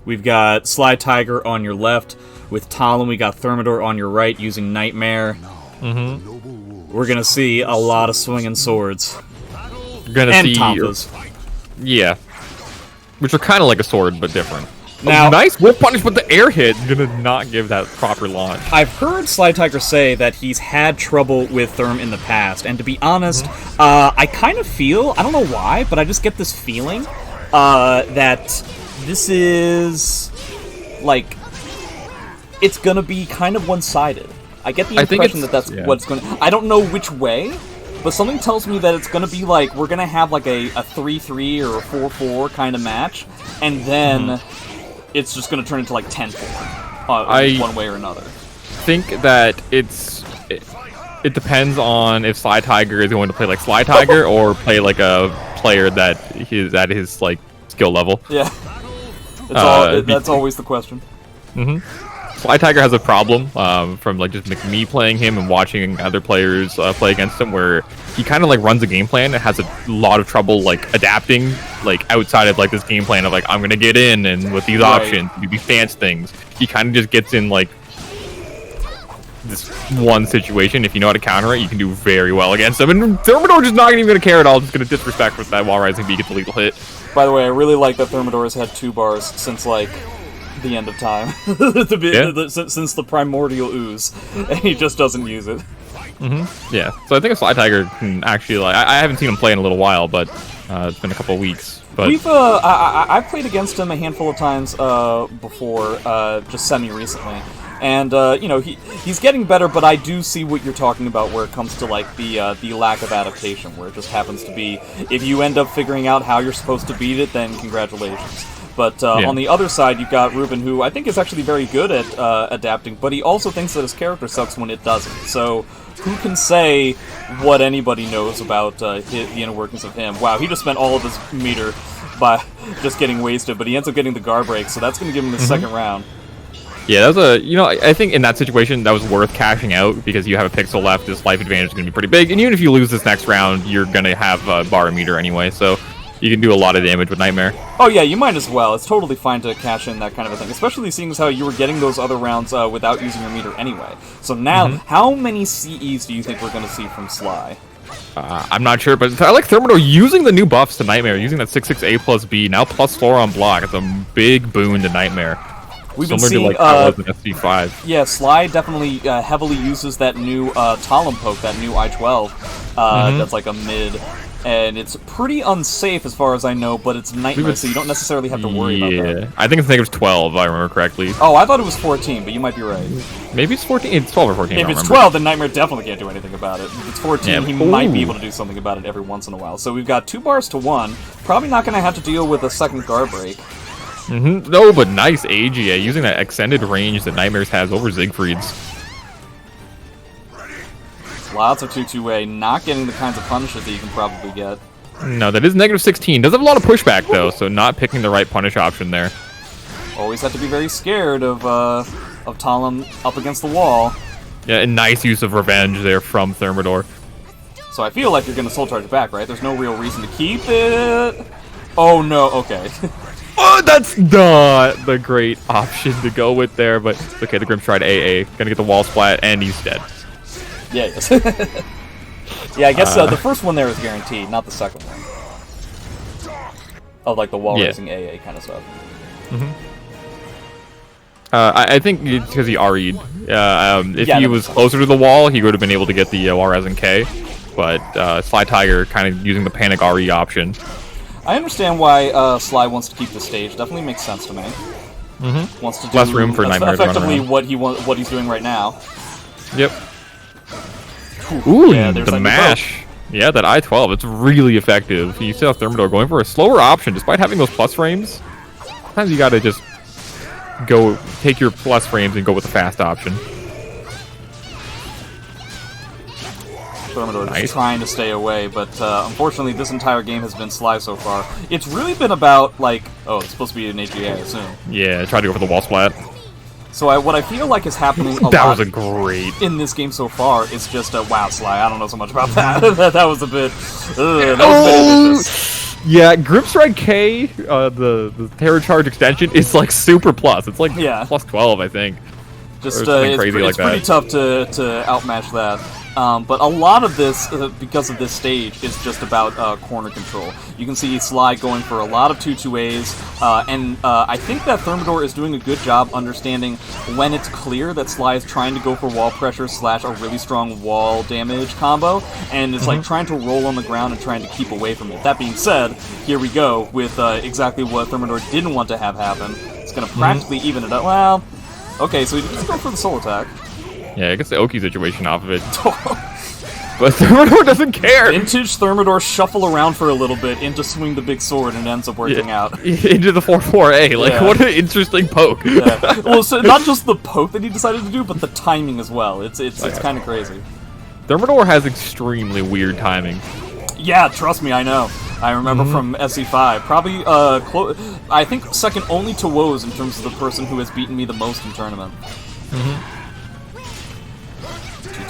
We've got Slytiger on your left. With Talim, we got Thermidor on your right using Nightmare. We're gonna see a lot of swinging swords. You're gonna and see Tonfas. Yeah. Which are kind of like a sword, but different. Now, nice whip punish, but the air hit gonna not give that proper launch. I've heard Slytiger say that he's had trouble with Therm in the past, and to be honest, I kind of feel, I don't know why, but I just get this feeling that this is, like, it's gonna be kind of one-sided. I get the impression that that's what's gonna... I don't know which way, but something tells me that it's gonna be like, we're gonna have like a 3-3 or a 4-4 kind of match, and then it's just gonna turn into like 10-4, one way or another. I think that it depends on if Slytiger is going to play like Slytiger or play like a player that is at his like skill level. Yeah, that's always the question. Slytiger has a problem from like just me playing him and watching other players play against him, where he kind of like runs a game plan and has a lot of trouble like adapting like outside of like this game plan of like I'm gonna get in and with these options, these stance things. He kind of just gets in like this one situation. If you know how to counter it, you can do very well against him. And Thermidor just not even gonna care at all. Just gonna disrespect with that wall rising B, get the lethal hit. By the way, I really like that Thermidor has had 2 bars since like the end of time, since the primordial ooze, and he just doesn't use it. Yeah, so I think a Slytiger can actually like. I haven't seen him play in a little while, but it's been a couple of weeks. But we've I've played against him a handful of times before, just semi-recently, and you know he's getting better. But I do see what you're talking about, where it comes to like the lack of adaptation, where it just happens to be if you end up figuring out how you're supposed to beat it, then congratulations. But on the other side, you've got Ruben, who I think is actually very good at adapting, but he also thinks that his character sucks when it doesn't. So who can say what anybody knows about the inner workings of him? Wow, he just spent all of his meter by just getting wasted, but he ends up getting the guard break, so that's going to give him the second round. Yeah, that was I think in that situation, that was worth cashing out, because you have a pixel left, this life advantage is going to be pretty big, and even if you lose this next round, you're going to have a bar meter anyway, so you can do a lot of damage with Nightmare. Oh yeah, you might as well. It's totally fine to cash in that kind of a thing, especially seeing as how you were getting those other rounds without using your meter anyway. So now, how many CEs do you think we're going to see from Sly? I'm not sure, but I like Thermidor using the new buffs to Nightmare, using that 6/6 A plus B, now plus 4 on block. It's a big boon to Nightmare. We've Similar been seeing, to like how it was in SD5. Yeah, Sly definitely heavily uses that new Talim poke, that new I-12. That's like a mid. And it's pretty unsafe as far as I know, but it's Nightmare, so you don't necessarily have to worry about that. I think it's -12, if I remember correctly. Oh, I thought it was 14, but you might be right. Maybe it's 14? It's 12 or 14, If it's 12, then Nightmare definitely can't do anything about it. If it's 14, he might be able to do something about it every once in a while. So we've got 2 bars to 1. Probably not going to have to deal with a second guard break. No, but nice AGA, using that extended range that Nightmares has over Siegfried's. Lots of 2-2A, not getting the kinds of punishes that you can probably get. No, that is -16. Does have a lot of pushback, though, so not picking the right punish option there. Always have to be very scared of Talim up against the wall. Yeah, and nice use of revenge there from Thermidor. So I feel like you're going to soul charge back, right? There's no real reason to keep it. Oh, no, okay. Oh, that's not the great option to go with there, but okay, the Grim's tried AA. Gonna get the wall splat, and he's dead. Yeah, yes. Yeah, I guess the first one there is guaranteed, not the second one. Of like the wall raising AA kind of stuff. I think it's because he RE'd. If he was closer to the wall, he would have been able to get the wall rising K. But Slytiger kind of using the panic RE option. I understand why Sly wants to keep the stage. Definitely makes sense to me. Wants to do less room for Nightmare effectively what he's doing right now. Yep. Ooh, yeah, the mash. Yeah, that I-12, it's really effective. You still have Thermidor going for a slower option, despite having those plus frames. Sometimes you gotta just go, take your plus frames and go with the fast option. Thermidor just trying to stay away, but unfortunately this entire game has been Sly so far. It's really been about, like, oh, it's supposed to be an AGA, I assume. Yeah, try to go for the wall splat. So what I feel like is happening a that lot was a great in this game so far is just a wow, Sly. I don't know so much about that. that was a bit. That was a bit ambitious. Yeah, Grip Strike K, the Terror Charge extension is like super plus. It's like plus 12, I think. Just it's pretty tough to outmatch that. But a lot of this, because of this stage, is just about corner control. You can see Sly going for a lot of 2-2-As, and I think that Thermidor is doing a good job understanding when it's clear that Sly is trying to go for wall pressure / a really strong wall damage combo, and it's like trying to roll on the ground and trying to keep away from it. That being said, here we go with exactly what Thermidor didn't want to have happen. It's going to practically even it up. Well, okay, so he just go for the soul attack. Yeah, it gets the Oki situation off of it. But Thermidor doesn't care! Vintage Thermidor shuffle around for a little bit into swing the big sword and it ends up working out. Into the 4-4-A, like what an interesting poke. Well, so not just the poke that he decided to do, but the timing as well. It's kind of crazy. Thermidor has extremely weird timing. Yeah, trust me, I know. I remember from SC5. Probably, I think second only to Woes in terms of the person who has beaten me the most in tournament.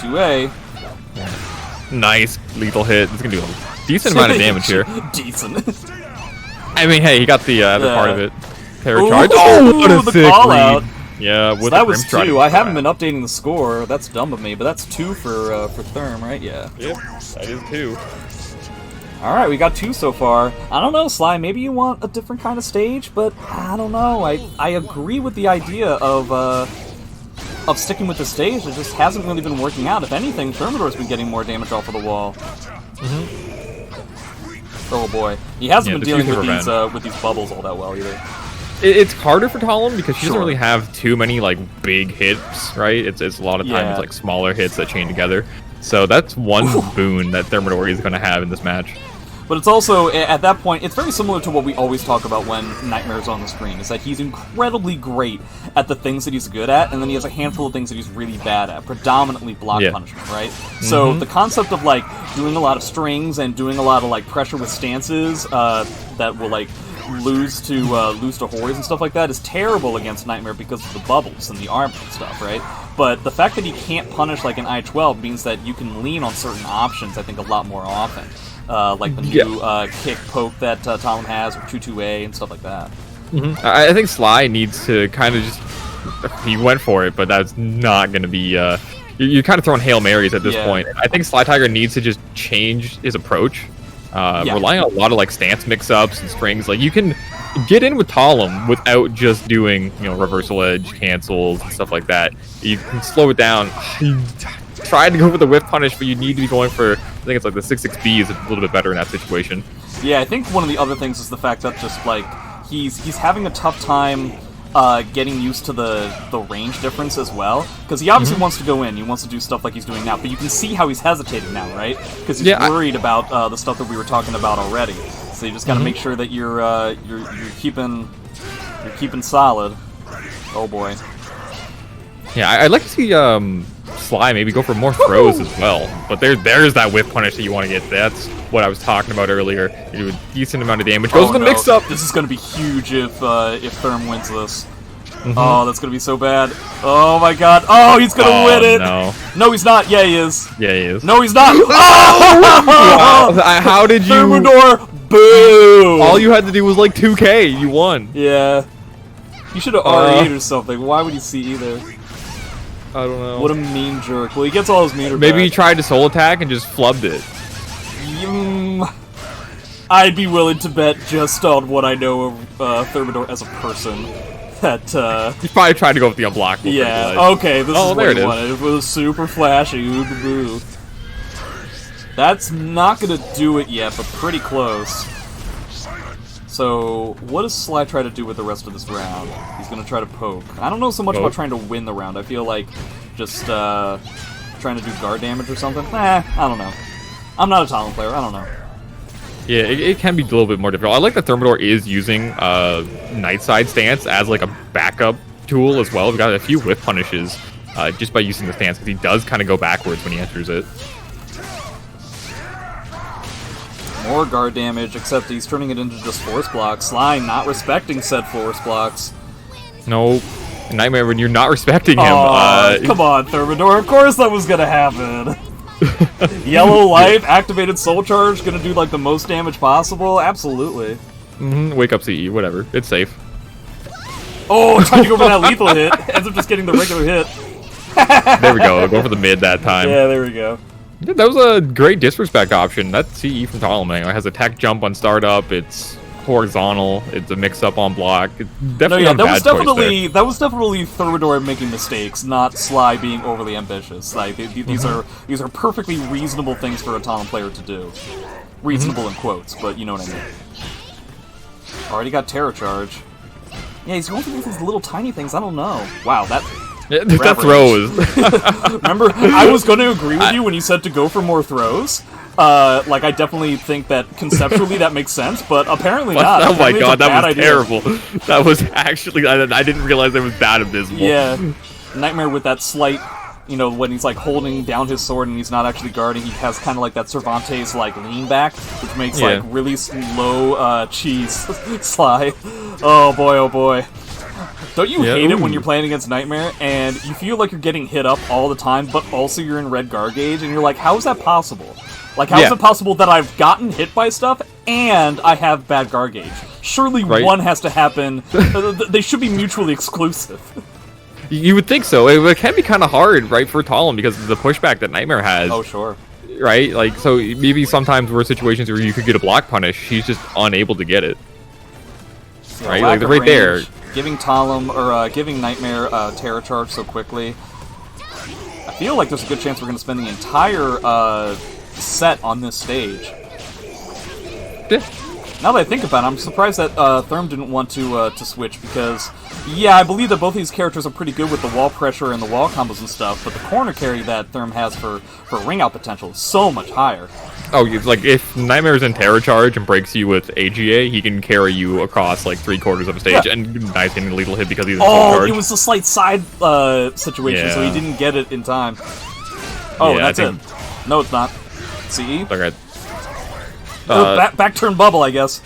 2-2-A. Nice lethal hit. It's gonna do a decent amount of damage here. Decent. I mean, hey, he got the other part of it. Terror Charge. Oh, what a sick call out. Yeah, with so that was 2. I haven't been updating the score. That's dumb of me, but that's 2 for Therm, right? Yeah. Yep, that is 2. All right, we got 2 so far. I don't know, Sly. Maybe you want a different kind of stage, but I don't know. I agree with the idea of sticking with the stage. It just hasn't really been working out. If anything, Thermidor's been getting more damage off of the wall. Oh boy, he hasn't been dealing with these bubbles all that well either. It's harder for Talim because she doesn't really have too many like big hits, right? It's a lot of times like smaller hits that chain together. So that's one boon that Thermidor is going to have in this match. But it's also, at that point, it's very similar to what we always talk about when Nightmare's on the screen, is that he's incredibly great at the things that he's good at, and then he has a handful of things that he's really bad at, predominantly block punishment, right? So the concept of, like, doing a lot of strings and doing a lot of, like, pressure with stances that will, like, lose to Hori's and stuff like that is terrible against Nightmare because of the bubbles and the armor and stuff, right? But the fact that he can't punish, like, an I-12 means that you can lean on certain options, I think, a lot more often. Like the new kick poke that Talim has, or 2-2-A and stuff like that. I think Sly needs to kind of just... He went for it, but that's not going to be... You're kind of throwing Hail Marys at this point. I think Slytiger needs to just change his approach. Relying on a lot of like stance mix-ups and strings. Like, you can get in with Talim without just doing, you know, reversal edge, cancels, and stuff like that. You can slow it down. Try to go for the whiff punish, but you need to be going for, I think it's like the 6-6B is a little bit better in that situation. Yeah, I think one of the other things is the fact that just like he's having a tough time getting used to the range difference as well, because he obviously wants to go in, he wants to do stuff like he's doing now, but you can see how he's hesitating now, right? Because he's worried about the stuff that we were talking about already. So you just gotta make sure that you're keeping solid. Oh boy. Yeah, I'd like to see Sly maybe go for more throws as well, but there's that whip punish that you want to get. That's what I was talking about earlier. You do a decent amount of damage. Goes to the mix-up. This is going to be huge if Therm wins this. Oh, that's going to be so bad. Oh my god. Oh, he's going to win it. No, he's not. Yeah, he is. Yeah, he is. No, he's not. Oh! Wow. How did you... Thermidor, boo! All you had to do was like 2K. You won. Yeah. You should have RE'd or something. Why would you see either? I don't know. What a mean jerk. Well, he gets all his meter Maybe back. he tried to soul attack and just flubbed it. I'd be willing to bet just on what I know of Thermidor as a person. That, He probably tried to go with the unblockable. Yeah, okay, this is what he wanted. It was super flashy. Ooh, boo, boo. That's not gonna do it yet, but pretty close. So, what does Sly try to do with the rest of this round? He's gonna try to poke. I don't know so much about trying to win the round. I feel like just trying to do guard damage or something. I don't know. I'm not a Talim player. I don't know. Yeah, it can be a little bit more difficult. I like that Thermidor is using Night Side stance as like a backup tool as well. We've got a few whiff punishes just by using the stance, because he does kind of go backwards when he enters it. More guard damage, except he's turning it into just force blocks. Sly not respecting said force blocks. No. Nightmare, when you're not respecting him. Come on, Thermidor. Of course that was gonna happen. Yellow life, activated soul charge, gonna do like the most damage possible. Absolutely. Wake up CE, whatever. It's safe. Oh, trying to go for that lethal hit. Ends up just getting the regular hit. There we go. Go for the mid that time. Yeah, there we go. Yeah, that was a great disrespect option. That CE from Talim it has a tech jump on startup. It's horizontal. It's a mix-up on block. It's definitely that bad was definitely Thermidor making mistakes, not Sly being overly ambitious. Like these are perfectly reasonable things for a Talim player to do. Reasonable in quotes, but you know what I mean. Already got Terror Charge. Yeah, he's going for these little tiny things. I don't know. Wow, that throws. Remember, I was going to agree with you when you said to go for more throws. Like, I definitely think that conceptually that makes sense, but apparently not. Oh my Apparently god, that was idea. terrible. That was actually... I didn't realize it was that abysmal. Yeah. Nightmare with that slight... You know, when he's, like, holding down his sword and he's not actually guarding, he has kind of like that Cervantes, like, lean back, which makes, like, really slow, cheese Sly. Oh boy, oh boy. Don't you hate it when you're playing against Nightmare, and you feel like you're getting hit up all the time, but also you're in red guard gauge, and you're like, how is that possible? Like, how is it possible that I've gotten hit by stuff, and I have bad guard gauge? Surely one has to happen. They should be mutually exclusive. You would think so. It can be kind of hard, right, for Talim because of the pushback that Nightmare has. Oh, sure. Right? Like, so maybe sometimes we're situations where you could get a block punish, he's just unable to get it. Yeah, right? Like, right range, there. Giving Talim, or giving Nightmare Terror Charge so quickly. I feel like there's a good chance we're going to spend the entire set on this stage. Yeah. Now that I think about it, I'm surprised that Therm didn't want to switch, because, yeah, I believe that both of these characters are pretty good with the wall pressure and the wall combos and stuff, but the corner carry that Therm has for ring out potential is so much higher. Oh, like, if Nightmare's in Terror Charge and breaks you with AGA, he can carry you across, like, 3/4 of a stage, and nice hitting a lethal hit because he's in full charge. It was a slight side situation, so he didn't get it in time. Oh, that's it. No, it's not. CE? Okay. Back turn bubble, I guess.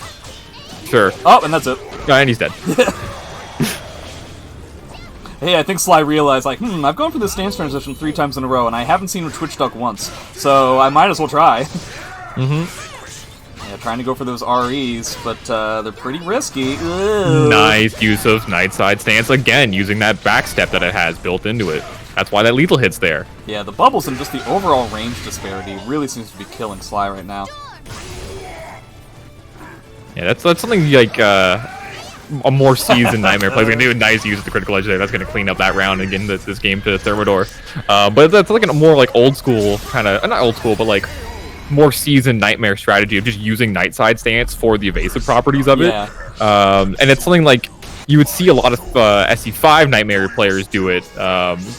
Sure. Oh, and that's it. And he's dead. Hey, I think Sly realized, like, I've gone for this stance transition 3 times in a row, and I haven't seen him twitch duck once, so I might as well try. Yeah, trying to go for those REs, but they're pretty risky. Ugh. Nice use of night side stance again, using that back step that it has built into it. That's why that lethal hit's there. Yeah, the bubbles and just the overall range disparity really seems to be killing Sly right now. Yeah, that's something like a more seasoned Nightmare player can do. A nice use of the critical edge there. That's going to clean up that round and get into this game to Thermador. But that's like a more like old school kind of, not old school, but like more seasoned Nightmare strategy of just using night side stance for the evasive properties of it. And it's something like you would see a lot of SC5 Nightmare players do it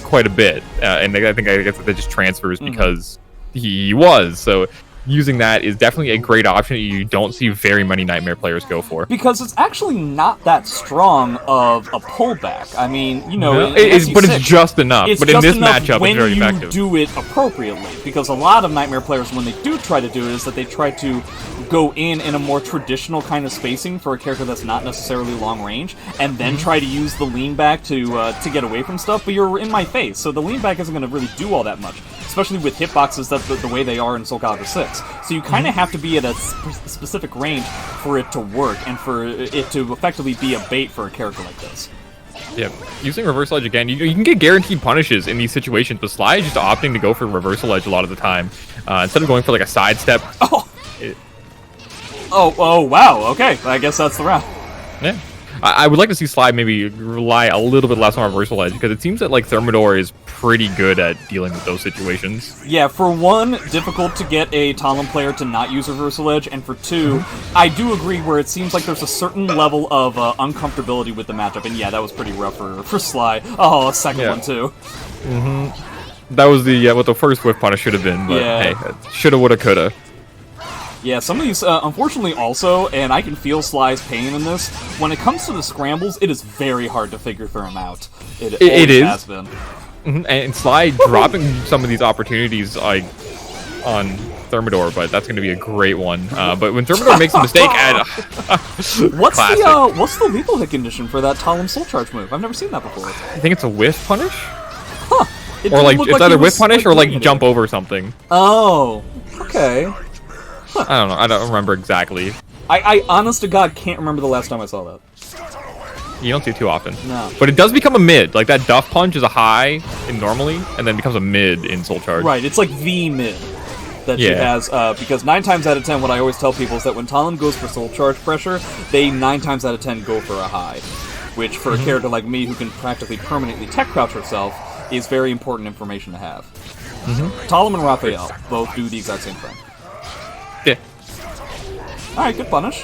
quite a bit. And I guess that just transfers because he was. So using that is definitely a great option that you don't see very many Nightmare players go for. Because it's actually not that strong of a pullback. I mean, you know... but it's just enough. But in this matchup, it's very effective. When you do it appropriately. Because a lot of Nightmare players, when they do try to do it, is that they try to go in a more traditional kind of spacing for a character that's not necessarily long range, and then try to use the lean back to get away from stuff, but you're in my face, so the lean back isn't going to really do all that much. Especially with hitboxes that's the way they are in Soul Calibur 6. So you kind of have to be at a specific range for it to work, and for it to effectively be a bait for a character like this. Yeah, using Reversal Edge again, you can get guaranteed punishes in these situations, but Sly is just opting to go for Reversal Edge a lot of the time. Instead of going for like a sidestep. Oh, wow, okay, I guess that's the round. Yeah. I would like to see Sly maybe rely a little bit less on Reversal Edge, because it seems that like Thermidor is pretty good at dealing with those situations. Yeah, for one, difficult to get a Talim player to not use Reversal Edge, and for two, I do agree where it seems like there's a certain level of uncomfortability with the matchup, and yeah, that was pretty rough for Sly. Oh, a second one too. That was the what the first whiff punish should have been, but hey, shoulda, woulda, coulda. Yeah, some of these, unfortunately also, and I can feel Sly's pain in this, when it comes to the scrambles, it is very hard to figure Therm out. It has been. And Sly dropping some of these opportunities like on Thermidor, but that's going to be a great one. But when Thermidor makes a mistake, what's the lethal hit condition for that Talim Soul Charge move? I've never seen that before. I think it's a whiff punish. Huh. It Or didn't like look it's he either was, whiff punish like, or like doing jump anything. over something. Oh, okay. I don't know. I don't remember exactly. I honest to God can't remember the last time I saw that. You don't see it too often. No. But it does become a mid. Like that duff punch is a high in normally, and then becomes a mid in Soul Charge. Right, it's like the mid that she has, because 9 times out of 10, what I always tell people is that when Talim goes for Soul Charge pressure, they 9 times out of 10 go for a high. Which, for a character like me who can practically permanently tech crouch herself, is very important information to have. Talim and Raphael both do the exact same thing. Yeah. Alright, good punish.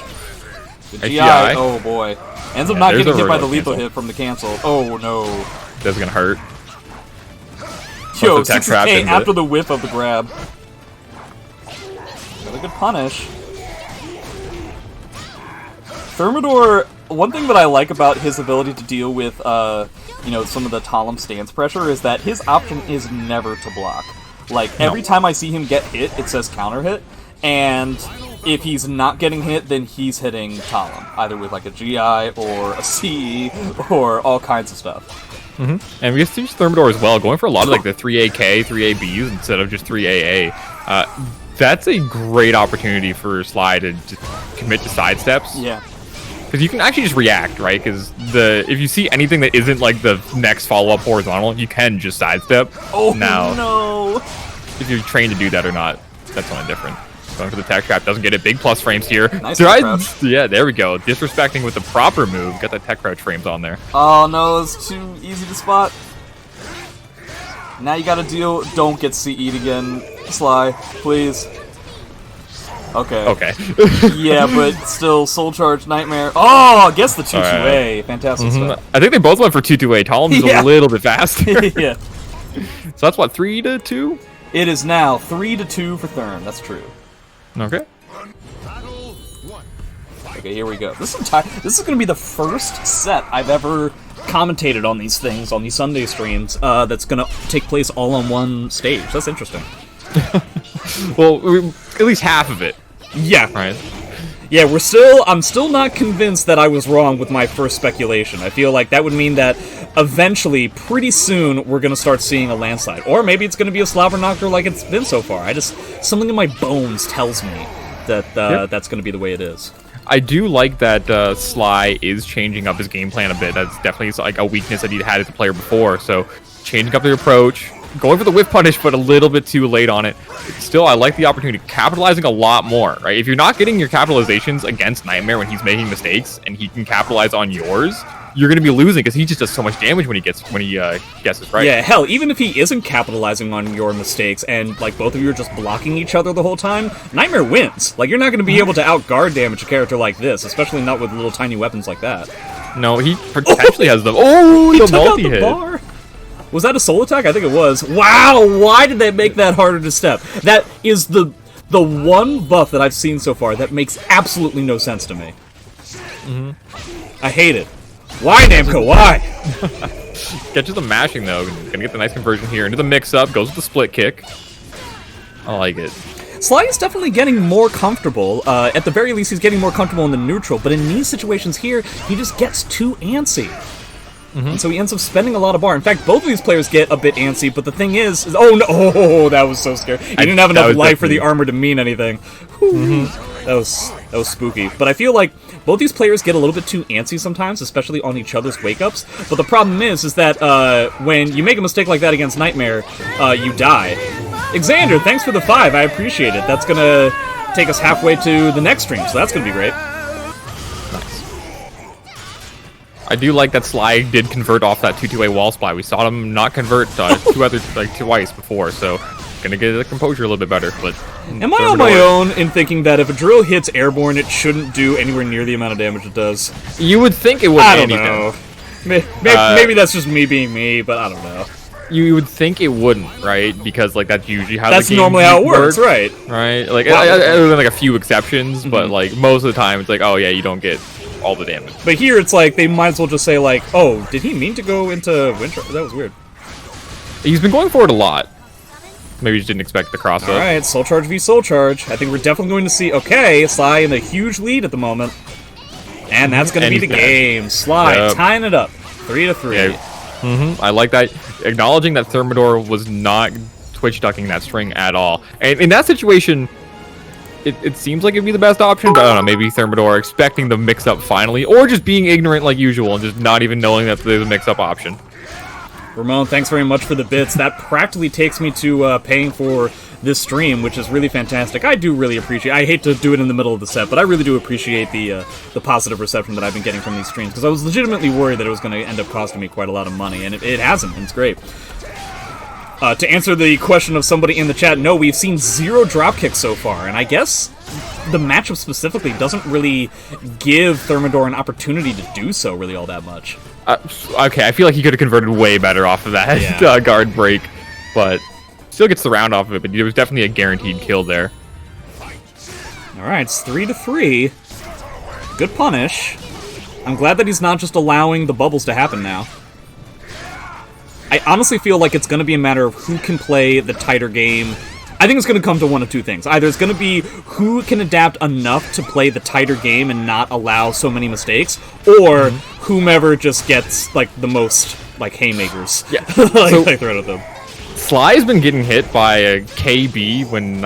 Good GI. GI. Oh boy. Ends up not there's getting a hit by the regular lethal cancel. hit from the cancel. Oh no. That's gonna hurt. Yo, the tech trap 6K into after it. the whiff of the grab. Another good punish. Thermidor, one thing that I like about his ability to deal with, you know, some of the Talim stance pressure is that his option is never to block. Like, every time I see him get hit, it says counter hit, and if he's not getting hit, then he's hitting Talim, either with like a GI or a CE or all kinds of stuff. And we see Thermador as well, going for a lot of like the 3AK, 3ABs instead of just 3AA. That's a great opportunity for Sly to just commit to sidesteps. Yeah. Because you can actually just react, right? Because if you see anything that isn't like the next follow-up horizontal, you can just sidestep. Oh Now, no! if you're trained to do that or not, that's something different. Going for the tech trap, doesn't get it. Big plus frames here. Nice tech crouch. Yeah, there we go. Disrespecting with the proper move. Got that tech crouch frames on there. Oh no, it's too easy to spot. Now you gotta deal. Don't get CE'd again, Sly, please. Okay. Okay. Yeah, but still, Soul Charge, Nightmare. Oh, gets the 2-2A. Fantastic stuff. I think they both went for 2-2-A. Talim's Yeah. a little bit faster. Yeah. So that's what, 3-2? It is now 3-2 for Therm. That's true. Okay. Okay, here we go. This is going to be the first set I've ever commentated on these things, on these Sunday streams, that's going to take place all on one stage. That's interesting. Well, at least half of it, Yeah. right? Yeah, I'm still not convinced that I was wrong with my first speculation. I feel like that would mean that eventually, pretty soon, we're gonna start seeing a landslide. Or maybe it's gonna be a slobber knocker like it's been so far. Something in my bones tells me that that's gonna be the way it is. I do like that Sly is changing up his game plan a bit. That's definitely like a weakness that he'd had as a player before. So, changing up the approach, going for the whiff punish, but a little bit too late on it. Still, I like the opportunity, capitalizing a lot more, right? If you're not getting your capitalizations against Nightmare when he's making mistakes, and he can capitalize on yours, you're going to be losing because he just does so much damage when he guesses right. Yeah, hell, even if he isn't capitalizing on your mistakes and, like, both of you are just blocking each other the whole time, Nightmare wins. Like, you're not going to be able to outguard damage a character like this, especially not with little tiny weapons like that. No, he potentially has them. Oh, He the took out the multi-hit. bar? Was that a soul attack? I think it was. Wow, why did they make that harder to step? That is the one buff that I've seen so far that makes absolutely no sense to me. I hate it. Why, Namco? Why? Catches the mashing, though. Gonna get the nice conversion here into the mix-up. Goes with the split kick. I like it. Sly is definitely getting more comfortable. At the very least, he's getting more comfortable in the neutral. But in these situations here, he just gets too antsy. And so he ends up spending a lot of bar. In fact, both of these players get a bit antsy, but the thing is oh no, oh, that was so scary. He didn't have enough life for the armor to mean anything. That was spooky. But I feel like both these players get a little bit too antsy sometimes, especially on each other's wake-ups. But the problem is that when you make a mistake like that against Nightmare, you die. Xander, thanks for the 5. I appreciate it. That's gonna take us halfway to the next stream, so that's gonna be great. I do like that Sly did convert off that 2-2-A wall splat. We saw him not convert twice before, so gonna get the composure a little bit better. But am I on my own in thinking that if a drill hits airborne, it shouldn't do anywhere near the amount of damage it does? You would think it would. I don't know. Maybe that's just me being me, but I don't know. You would think it wouldn't, right? Because like that's usually how That's the game normally how it works, right? Right? Like other than like a few exceptions, but like most of the time it's like, oh yeah, you don't get all the damage. But here it's like they might as well just say like, oh, did he mean to go into winter? That was weird. He's been going for it a lot. Maybe just didn't expect the cross up. Alright, Soul Charge v Soul Charge. I think we're definitely going to see, okay, Sly in a huge lead at the moment. And that's going to be the game. Sly tying it up. 3-3. Yeah, I like that. Acknowledging that Thermidor was not twitch ducking that string at all. And in that situation, it seems like it'd be the best option, but I don't know, maybe Thermidor expecting the mix-up finally, or just being ignorant like usual and just not even knowing that there's a mix-up option. Ramon, thanks very much for the bits. That practically takes me to paying for this stream, which is really fantastic. I do really appreciate. I hate to do it in the middle of the set, but I really do appreciate the positive reception that I've been getting from these streams, because I was legitimately worried that it was going to end up costing me quite a lot of money, and it hasn't, and it's great. To answer the question of somebody in the chat, no, we've seen 0 dropkicks so far, and I guess the matchup specifically doesn't really give Thermidor an opportunity to do so really all that much. Okay, I feel like he could have converted way better off of that guard break, but still gets the round off of it, but there was definitely a guaranteed kill there. Alright, it's 3-3. Good punish. I'm glad that he's not just allowing the bubbles to happen now. I honestly feel like it's going to be a matter of who can play the tighter game. I think it's going to come to one of two things. Either it's going to be who can adapt enough to play the tighter game and not allow so many mistakes, or whomever just gets, like, the most, like, haymakers. Yeah. like thrown at them. Sly has been getting hit by a KB when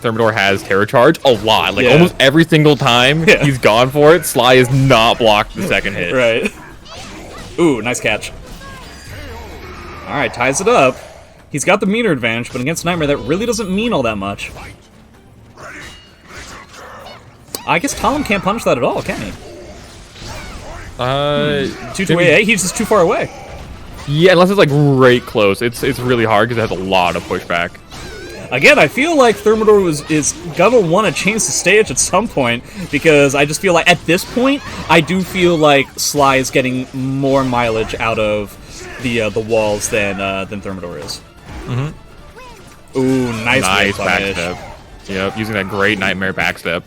Thermidor has Terror Charge a lot. Like, almost every single time he's gone for it, Sly has not blocked the second hit. Right. Ooh, nice catch. Alright, ties it up. He's got the meter advantage, but against Nightmare, that really doesn't mean all that much. I guess Talim can't punish that at all, can he? 2-2-AA, he's just too far away. Yeah, unless it's like right close. It's really hard because it has a lot of pushback. Again, I feel like Thermidor is gonna want to change the stage at some point, because I just feel like at this point, I do feel like Sly is getting more mileage out of the walls than Thermidor is. Ooh, nice backstep. Yep, using that great Nightmare backstep.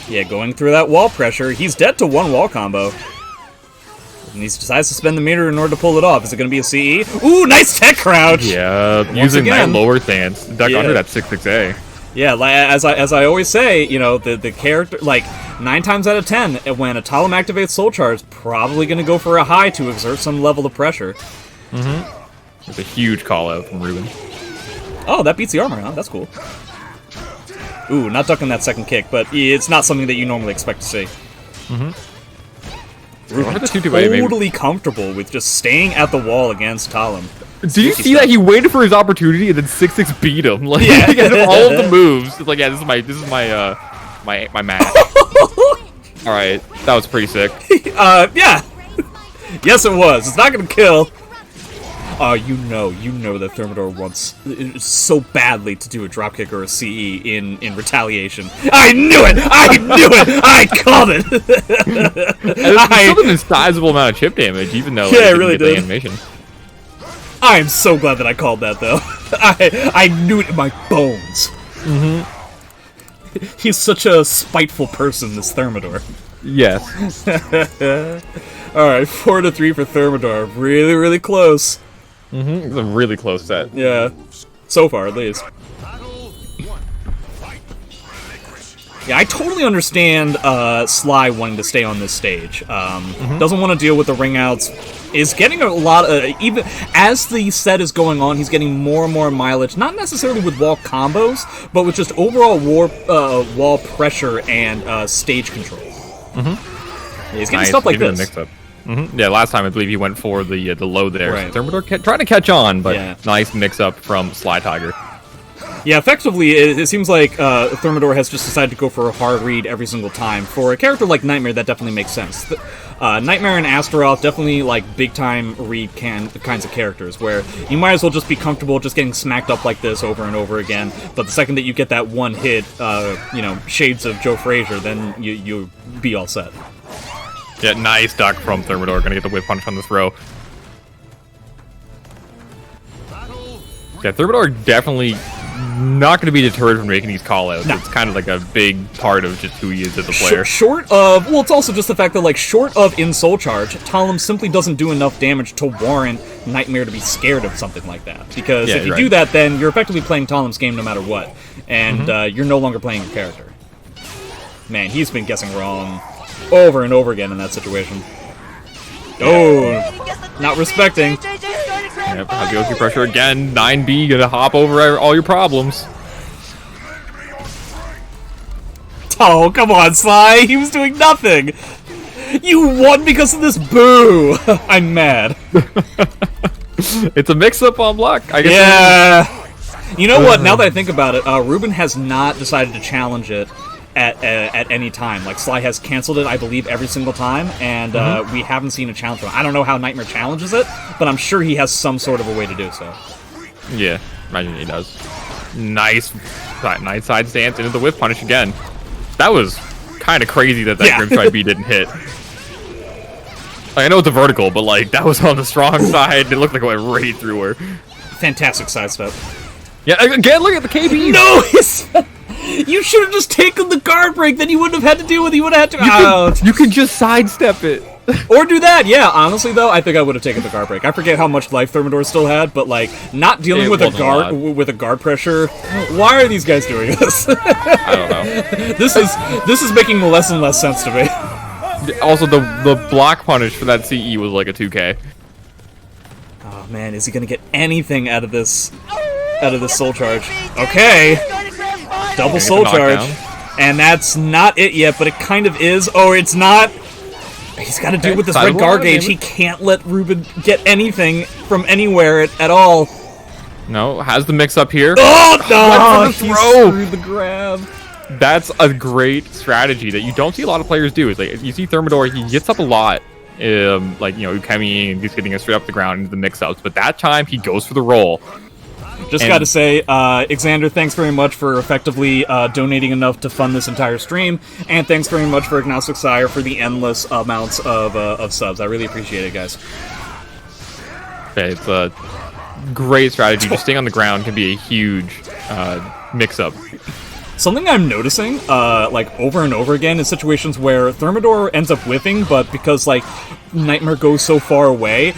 Yeah, going through that wall pressure. He's dead to one wall combo. And he decides to spend the meter in order to pull it off. Is it going to be a CE? Ooh, nice tech crouch! Yeah, using that lower stance. Duck under that 6-6A. Yeah, as I always say, you know, the character, like, 9 times out of 10, when a Talim activates Soul Charge, probably going to go for a high to exert some level of pressure. It's a huge call-out from Ruben. Oh, that beats the armor, huh? That's cool. Ooh, not ducking that second kick, but it's not something that you normally expect to see. Ruben totally comfortable with just staying at the wall against Talim. Do you see that? He waited for his opportunity and then 6-6 beat him. Like, he had all of the moves. It's like, yeah, this is my match. Alright, that was pretty sick. Yeah. Yes, it was. It's not gonna kill. You know that Thermidor wants so badly to do a dropkick or a CE in retaliation. I knew it! I knew it! I called it! It's still a sizable amount of chip damage, even though it really did. The animation. I am so glad that I called that, though. I knew it in my bones. He's such a spiteful person, this Thermidor. Yes. Alright, 4-3 for Thermidor. Really, really close. It's a really close set. Yeah. So far, at least. Yeah, I totally understand Sly wanting to stay on this stage. Doesn't want to deal with the ring outs. Is getting a lot of, even as the set is going on, he's getting more and more mileage, not necessarily with wall combos, but with just overall wall pressure and stage control. Yeah, he's getting stuff like this. Mix-up. Yeah, last time I believe he went for the low there. Right. So Thermidor trying to catch on, but nice mix-up from Slytiger. Yeah, effectively, it seems like Thermidor has just decided to go for a hard read every single time. For a character like Nightmare, that definitely makes sense. Nightmare and Astaroth definitely like big-time read kinds of characters, where you might as well just be comfortable just getting smacked up like this over and over again. But the second that you get that one hit, you know, shades of Joe Frazier, then you be all set. Yeah, nice duck from Thermidor. Gonna get the whip punch on the throw. Yeah, Thermidor definitely not going to be deterred from making these call-outs. No. It's kind of like a big part of just who he is as a player. Short of... Well, it's also just the fact that, like, short of in Soul Charge, Talim simply doesn't do enough damage to warrant Nightmare to be scared of something like that. Because if you do that, then you're effectively playing Talim's game no matter what. And you're no longer playing your character. Man, he's been guessing wrong over and over again in that situation. Oh, not respecting. Yep, has the OC pressure again. 9B gonna hop over all your problems. Oh, come on, Sly. He was doing nothing. You won because of this boo. I'm mad. It's a mix-up on block. I guess. Yeah. You know what? Now that I think about it, Ruben has not decided to challenge it at any time. Like, Sly has canceled it, I believe, every single time, and we haven't seen a challenge from him. I don't know how Nightmare challenges it, but I'm sure he has some sort of a way to do so. Yeah, imagine he does. Nice side stance into the whip punish again. That was kind of crazy that Grimstride B didn't hit. Like, I know it's a vertical, but like that was on the strong side. It looked like it went right through her. Fantastic sidestep. Yeah, again, look at the KB. No, you should have just taken the guard break. Then you wouldn't have had to deal with it. You would have had to. You can just sidestep it. Or do that, yeah. Honestly, though, I think I would have taken the guard break. I forget how much life Thermidor still had, but like not dealing with a guard pressure. Why are these guys doing this? I don't know. This is making less and less sense to me. Also, the block punish for that CE was like a 2K. Oh man, is he gonna get anything out of this soul charge? Okay, double soul charge, and that's not it yet, but it kind of is. Oh, it's not. He's got to do with this red guard gauge. He can't let Ruben get anything from anywhere at all. No, has the mix up here. Oh, no! He screwed the grab. That's a great strategy that you don't see a lot of players do. It's like, you see Thermidor, he gets up a lot. Like, you know, Ukemi, and he's getting straight up the ground into the mix-ups. But that time, he goes for the roll. Just got to say, Xander, thanks very much for effectively donating enough to fund this entire stream, and thanks very much for Agnostic Sire for the endless amounts of subs. I really appreciate it, guys. Okay, it's a great strategy. Just staying on the ground can be a huge mix-up. Something I'm noticing, like, over and over again in situations where Thermidor ends up whiffing, but because, like, Nightmare goes so far away,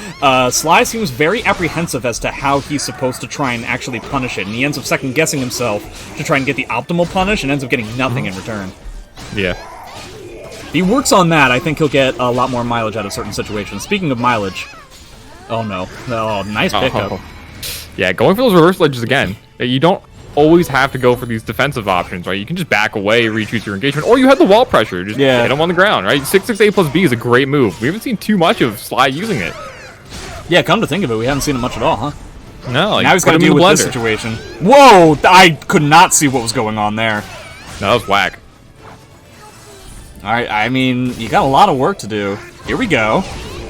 Sly seems very apprehensive as to how he's supposed to try and actually punish it, and he ends up second-guessing himself to try and get the optimal punish, and ends up getting nothing in return. Yeah. If he works on that, I think he'll get a lot more mileage out of certain situations. Speaking of mileage... Oh, no. Oh, nice pickup. Oh. Yeah, going for those reverse ledges again. You don't always have to go for these defensive options, right? You can just back away, re-choose your engagement, or you have the wall pressure. Just hit him on the ground, right? 6-6-A plus B is a great move. We haven't seen too much of Sly using it. Yeah, come to think of it, we haven't seen it much at all, huh? No, like, now he's got to deal with this situation. Whoa! I could not see what was going on there. No, that was whack. Alright, I mean, you got a lot of work to do. Here we go.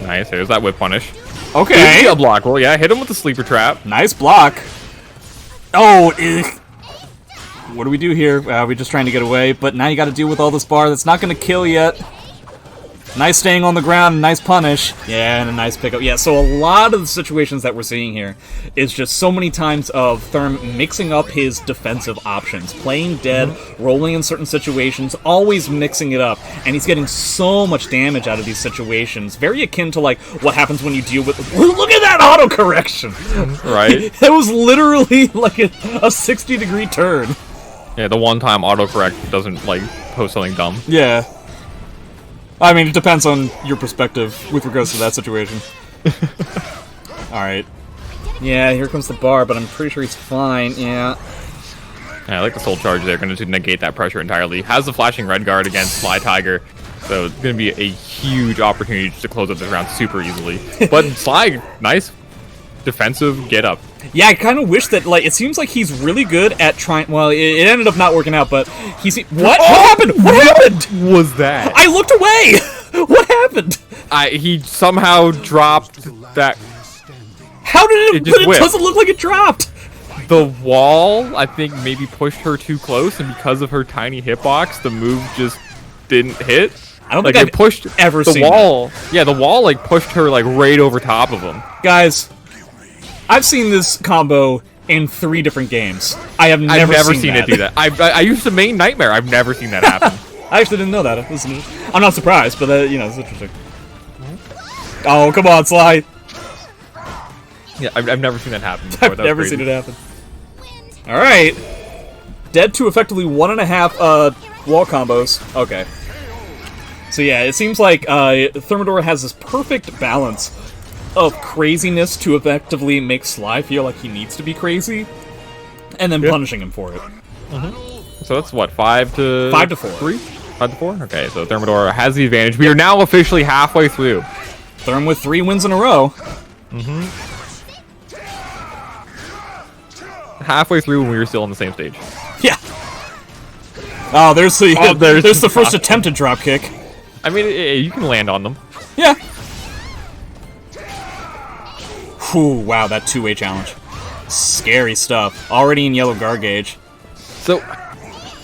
Nice, there's that whip punish. Okay. A block roll, yeah, hit him with the sleeper trap. Nice block. Oh, what do we do here? We're just trying to get away, but now you got to deal with all this bar that's not going to kill yet. Nice staying on the ground, nice punish. Yeah, and a nice pickup. Yeah, so a lot of the situations that we're seeing here is just so many times of Therm mixing up his defensive options. Playing dead, rolling in certain situations, always mixing it up. And he's getting so much damage out of these situations. Very akin to, like, what happens when you deal with... Look at that auto-correction! Right? It was literally, like, a 60-degree turn. Yeah, the one-time autocorrect doesn't, like, post something dumb. Yeah. I mean, it depends on your perspective with regards to that situation. Alright. Yeah, here comes the bar, but I'm pretty sure he's fine, yeah. Yeah, I like the soul charge there, going to negate that pressure entirely. Has the flashing red guard against slytiger, so it's going to be a huge opportunity to close up this round super easily. But Sly, nice defensive get-up. Yeah, I kind of wish that, like, it seems like he's really good at trying... Well, it ended up not working out, but he's... What? Oh! What happened? What happened? Was that? I looked away! What happened? He somehow dropped that... How did it... But it doesn't look like it dropped! The wall, I think, maybe pushed her too close, and because of her tiny hitbox, the move just didn't hit. I don't think I've pushed ever seen the wall. Yeah, the wall, like, pushed her, like, right over top of him. Guys... I've seen this combo in 3 different games. I've never seen it do that. I used to main Nightmare. I've never seen that happen. I actually didn't know that. I'm not surprised, but you know, it's interesting. Oh, come on, Sly. Yeah, I've never seen that happen before. I've never seen it happen. All right, dead to effectively 1.5 wall combos. Okay. So yeah, it seems like Thermidor has this perfect balance of craziness to effectively make Sly feel like he needs to be crazy, and then punishing him for it. So that's what, 5 to 4. 3? 5 to 4? Okay, so Thermidor has the advantage. We are now officially halfway through. Therm with 3 wins in a row. Halfway through when we were still on the same stage. Yeah. Oh, there's the first attempted drop kick. I mean, you can land on them. Yeah. Whew, wow, that two-way challenge. Scary stuff. Already in yellow guard gauge. So,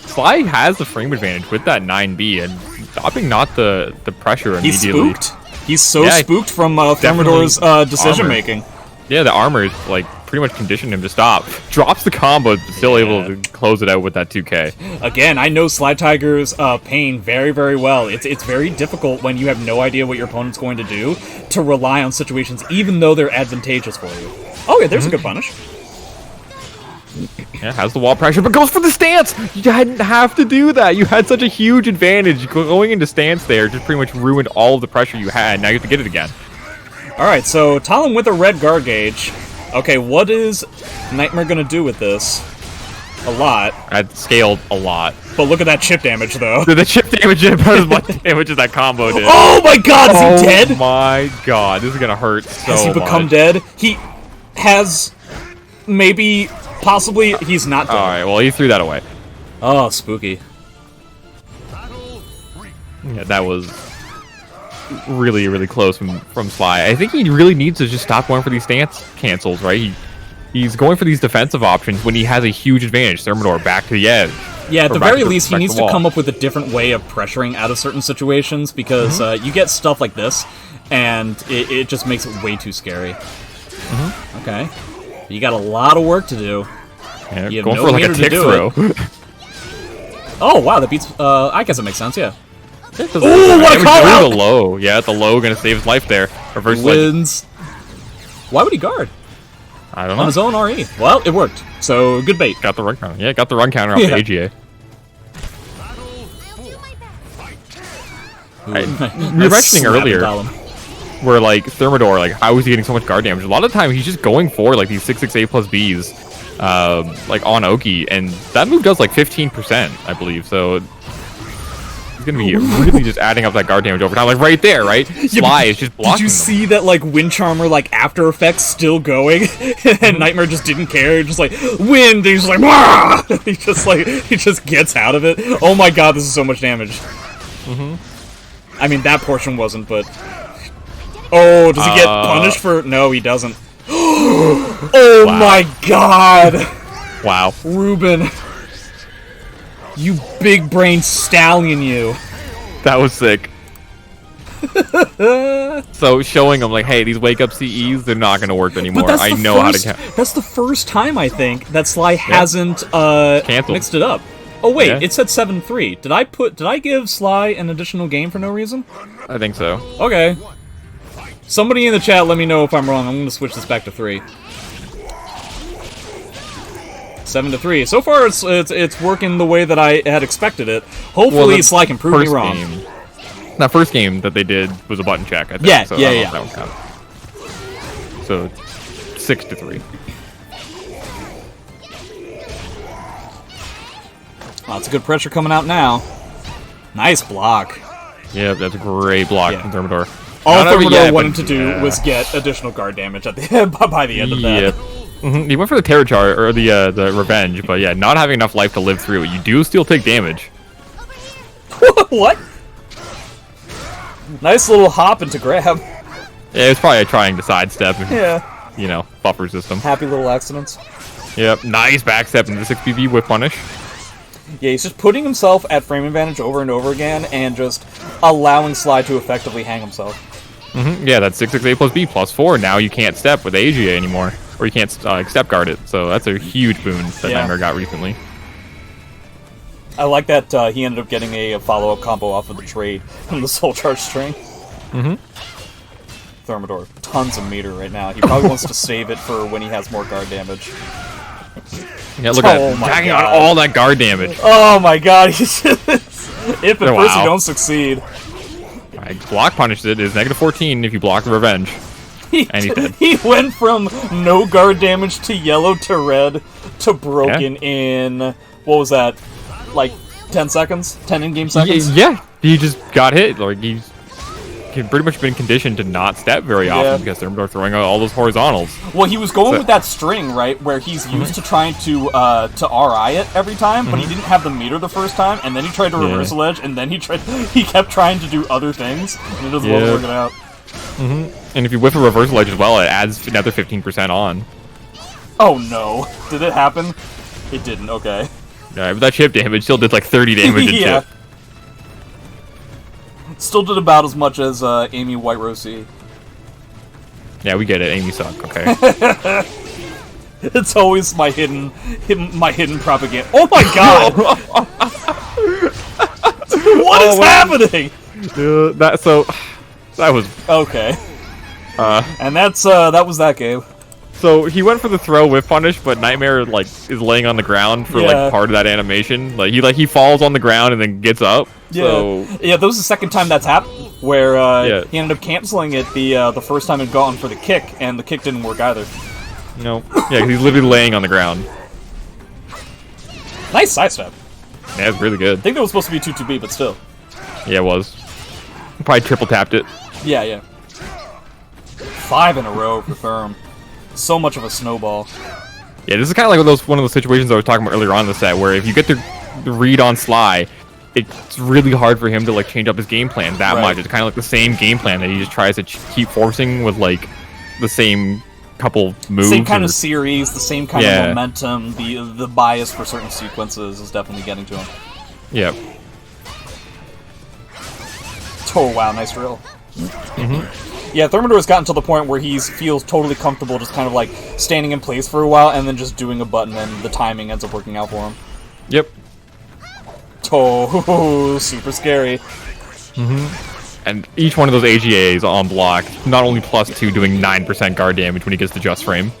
Sly has the frame advantage with that 9B and stopping not the pressure immediately. He's spooked. He's so spooked from Thermidor's decision-making. Yeah, the armor is, like, pretty much conditioned him to stop. Drops the combo, but still able to close it out with that 2K. Again, I know Slytiger's pain very, very well. It's very difficult when you have no idea what your opponent's going to do to rely on situations, even though they're advantageous for you. Oh, yeah, there's a good punish. Yeah, has the wall pressure, but goes for the stance! You didn't have to do that! You had such a huge advantage. Going into stance there just pretty much ruined all of the pressure you had. Now you have to get it again. Alright, so Talim with a red guard gauge. Okay, what is Nightmare gonna do with this? A lot. I'd scaled a lot. But look at that chip damage, though. The chip damage did about as much damage as that combo did. Oh my god, is he dead? Oh my god, this is gonna hurt so much. Has he become dead? He has... maybe... possibly, he's not dead. Alright, well, he threw that away. Oh, spooky. Yeah, that was really, really close from Sly. I think he really needs to just stop going for these stance cancels, right? He's going for these defensive options when he has a huge advantage. Thermidor back to the edge. Yeah, at the very least, he needs to come up with a different way of pressuring out of certain situations, because you get stuff like this, and it just makes it way too scary. Okay. You got a lot of work to do. Yeah, you have going no for like a tick throw. Oh, wow, that beats... I guess it makes sense, yeah. Ooh, what a call out! The low. Yeah, the low gonna save his life there. Reverse wins. Why would he guard? I don't know. On his own RE. Well, it worked. So, good bait. Got the run counter. Yeah, got the run counter off the AGA. We were mentioning earlier where, like, Thermidor, like, how is he getting so much guard damage? A lot of the time, he's just going for, like, these 668 plus Bs, like, on Oki, and that move does, like, 15%, I believe, so... He's gonna be really just adding up that guard damage over time, like right there, right? Sly is just blocking. Did you see that, like, Wind Charmer, like, after effects still going, and Nightmare just didn't care, just like, wind, and he's just like, Wah! he just gets out of it. Oh my god, this is so much damage. I mean, that portion wasn't, but... Oh, does he get punished for... No, he doesn't. Oh my god! Wow. Ruben. You big brain stallion, you. That was sick. So showing them like, hey, these wake up CEs, they're not gonna work anymore. I know how to. That's the first time I think that Sly hasn't mixed it up. Oh wait, it said 7-3. Did I give Sly an additional game for no reason? I think so. Okay. Somebody in the chat, let me know if I'm wrong. I'm gonna switch this back to 3. 7-3. So far, it's working the way that I had expected it. Hopefully, Sly can prove me wrong. That first game that they did was a button check, I think. Yeah, so yeah. That one counted. So, 6-3. Lots of good pressure coming out now. Nice block. Yeah, that's a great block from Thermidor. All Thermidor wanted to do was get additional guard damage at the by the end of that. He went for the Terror Charge, or the Revenge, but yeah, not having enough life to live through it. You do still take damage. What? Nice little hop into grab. Yeah, it's probably trying to sidestep and, yeah, you know, buffer system. Happy little accidents. Yep, nice backstep into the 6BB with punish. Yeah, he's just putting himself at frame advantage over and over again, and just allowing Sly to effectively hang himself. Yeah, that's 668 plus B plus 4. Now you can't step with AGA anymore. Or you can't step guard it. So that's a huge boon that Nightmare got recently. I like that he ended up getting a follow-up combo off of the trade from the Soul Charge string. Thermidor, tons of meter right now. He probably wants to save it for when he has more guard damage. Yeah, look at that. Tagging on all that guard damage. Oh my god, if at first you don't succeed. I block punished it. Is -14 if you block the revenge. And he's dead. He went from no guard damage to yellow to red to broken in, what was that, like 10 seconds? 10 in-game seconds? Yeah, he just got hit. Like, he's pretty much been conditioned to not step very often because they're throwing out all those horizontals. Well, he was going with that string, right, where he's used to trying to RI it every time, but he didn't have the meter the first time, and then he tried to reversal edge, and then he kept trying to do other things, and it just wasn't working out. And if you whiff a reversal edge as well, it adds another 15% on. Oh no. Did it happen? It didn't, okay. Yeah, but that chip damage still did like 30 damage in chip. Still did about as much as Amy White Rose C. Yeah, we get it. Amy suck, okay. It's always my hidden propaganda. Oh my god! What is happening? That was okay. And that was that game. So he went for the throw with punish, but Nightmare like is laying on the ground for like part of that animation. Like he falls on the ground and then gets up. Yeah, so... that was the second time that's happened, where he ended up canceling it the first time and gone for the kick, and the kick didn't work either. No, yeah, 'cause he's literally laying on the ground. Nice sidestep. Yeah, it's really good. I think that was supposed to be 2-2-B, but still. Yeah, it was. Probably triple tapped it. Yeah. 5 in a row for Therm. So much of a snowball. Yeah, this is kind of like one of those situations I was talking about earlier on in the set, where if you get the read on Sly, it's really hard for him to like change up his game plan that much. It's kind of like the same game plan that he just tries to keep forcing with like the same couple moves. Same kind of series, the same kind of momentum. The bias for certain sequences is definitely getting to him. Yep. Oh wow, nice drill. Yeah, Thermidor has gotten to the point where he feels totally comfortable just kind of like standing in place for a while and then just doing a button and the timing ends up working out for him. Yep. Oh, super scary. And each one of those AGAs on block, not only +2 doing 9% guard damage when he gets the just frame.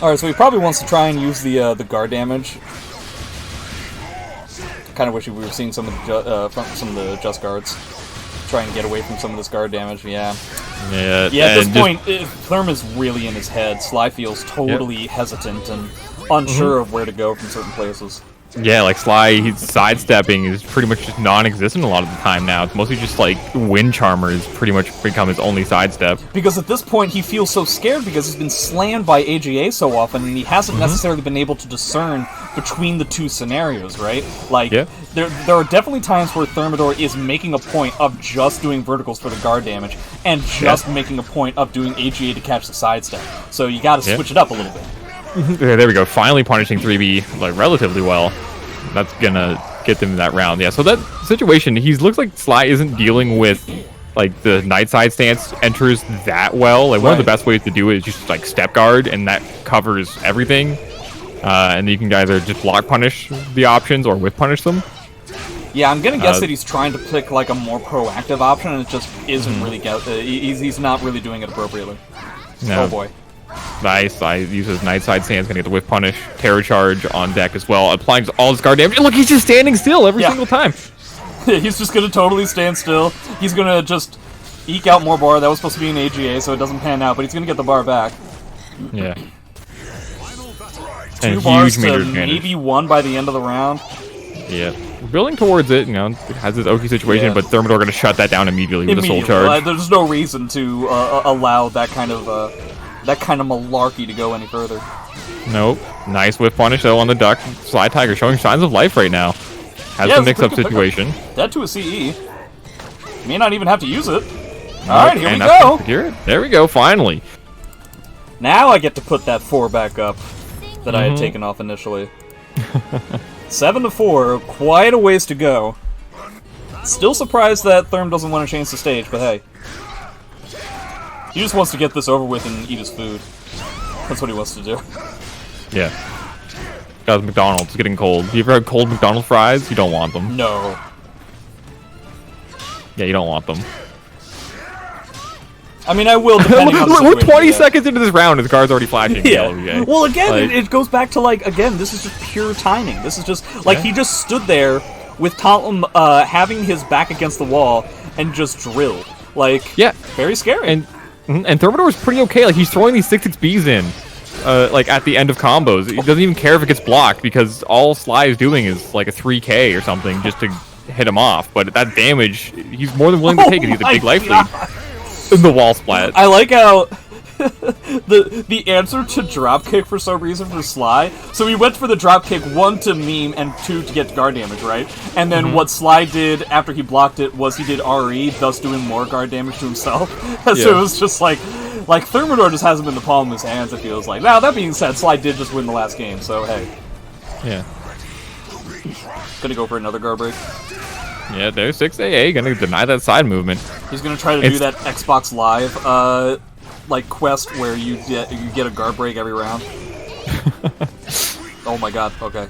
Alright, so he probably wants to try and use the guard damage. Kind of wish we were seeing some of the just guards. Try and get away from some of this guard damage, yeah. Yeah, at this point, Therm is really in his head. Sly feels totally hesitant and unsure of where to go from certain places. Yeah, like Sly, he's sidestepping is pretty much just non-existent a lot of the time now. It's mostly just like Wind Charmer has pretty much become his only sidestep. Because at this point he feels so scared because he's been slammed by AGA so often and he hasn't necessarily been able to discern between the two scenarios, right? Like, there are definitely times where Thermidor is making a point of just doing verticals for the guard damage and just making a point of doing AGA to catch the sidestep. So you gotta switch it up a little bit. Yeah, there we go. Finally punishing 3B like relatively well. That's gonna get them in that round. Yeah, so that situation, he looks like Sly isn't dealing with like the night side stance enters that well. Like one of the best ways to do it is just like step guard, and that covers everything. And you can either just block punish the options or whip punish them. Yeah, I'm gonna guess that he's trying to pick like a more proactive option, and it just isn't really he's not really doing it appropriately. No. Oh boy. Nice. I use his night side stance, gonna get the whip punish, terror charge on deck as well, applying all his guard damage. Look, he's just standing still every single time. He's just gonna totally stand still. He's gonna just eke out more bar. That was supposed to be an AGA, so it doesn't pan out, but he's gonna get the bar back. Yeah. 2 bars to maybe 1 by the end of the round. Yeah. Building towards it, you know, has this Oki situation, but Thermidor gonna shut that down immediately with a soul charge. There's no reason to allow that kind of malarkey to go any further. Nope. Nice whip punish though on the duck. Slytiger showing signs of life right now. Has the mix-up situation. Dead to a CE. May not even have to use it. Alright, here we go. There we go, finally. Now I get to put that 4 back up that I had taken off initially. 7-4, quite a ways to go. Still surprised that Therm doesn't want to change the stage, but hey. He just wants to get this over with and eat his food. That's what he wants to do. Yeah. Guys, McDonald's getting cold. You ever had cold McDonald's fries? You don't want them. No. Yeah, you don't want them. I mean, I will, depending on the situation. We're 20 seconds into this round, his guard's already flashing. Well, again, it goes back to, like, again, this is just pure timing. This is just, like, he just stood there with Talim having his back against the wall and just drill. Like, yeah, very scary. And Thermidor is pretty okay. Like, he's throwing these 6-6Bs in, like, at the end of combos. He doesn't even care if it gets blocked, because all Sly is doing is, like, a 3K or something just to hit him off. But that damage, he's more than willing to take it. He's a big life lead. The wall splat. I like how the answer to dropkick for some reason for Sly. So he went for the dropkick 1 to meme and 2 to get guard damage, right? And then what Sly did after he blocked it was he did RE, thus doing more guard damage to himself. So it was just like Thermidor just has him in the palm of his hands, it feels like. Now, that being said, Sly did just win the last game, so hey. Yeah. Gonna go for another guard break. Yeah, there's 6AA, gonna deny that side movement. He's gonna try to do that Xbox Live, like, quest where you get a guard break every round. Oh my god, okay.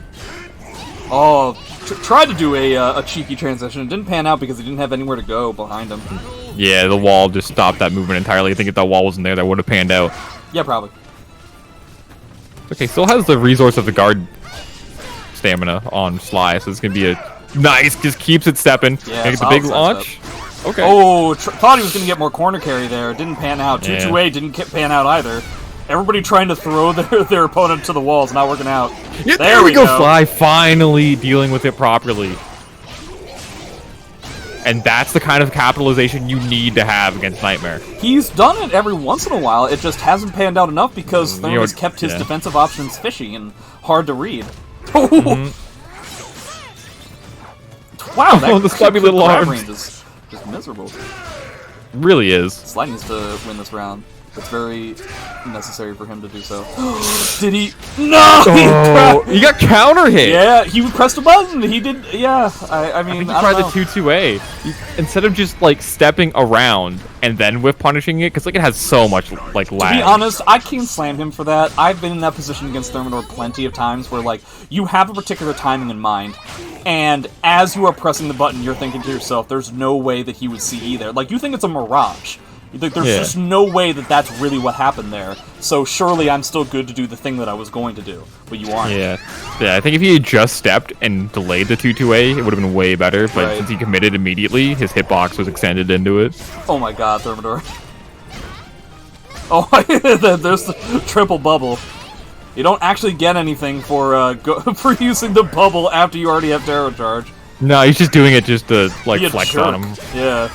Oh, tried to do a cheeky transition. It didn't pan out because he didn't have anywhere to go behind him. Yeah, the wall just stopped that movement entirely. I think if that wall wasn't there, that would have panned out. Yeah, probably. Okay, still has the resource of the guard stamina on Sly, so it's gonna be a nice, just keeps it stepping. Yeah, get the big launch. Okay. Oh, thought he was going to get more corner carry there. Didn't pan out. 2-2-A didn't pan out either. Everybody trying to throw their opponent to the walls, not working out. Yeah, there we go. Sly finally dealing with it properly. And that's the kind of capitalization you need to have against Nightmare. He's done it every once in a while. It just hasn't panned out enough because Therm has kept his defensive options fishy and hard to read. Wow, that the stubby little arms range is just miserable. Really is. Sly needs to win this round. It's very necessary for him to do so. Did he? No! Oh, he got counter hit! Yeah, he pressed a button. He did, yeah. I mean, think he tried the 2-2-A. Instead of just, like, stepping around and then whiff punishing it, because, like, it has so much, like, lag. To be honest, I can't slam him for that. I've been in that position against Thermidor plenty of times where, like, you have a particular timing in mind, and as you are pressing the button, you're thinking to yourself, there's no way that he would see either. Like, you think it's a mirage. There's just no way that that's really what happened there. So surely I'm still good to do the thing that I was going to do, but you aren't. Yeah, I think if he had just stepped and delayed the 2-2-A, it would have been way better. But since he committed immediately, his hitbox was extended into it. Oh my god, Thermidor. Oh, there's the triple bubble. You don't actually get anything for for using the bubble after you already have Terror Charge. No, he's just doing it just to, like, flex on him. Yeah.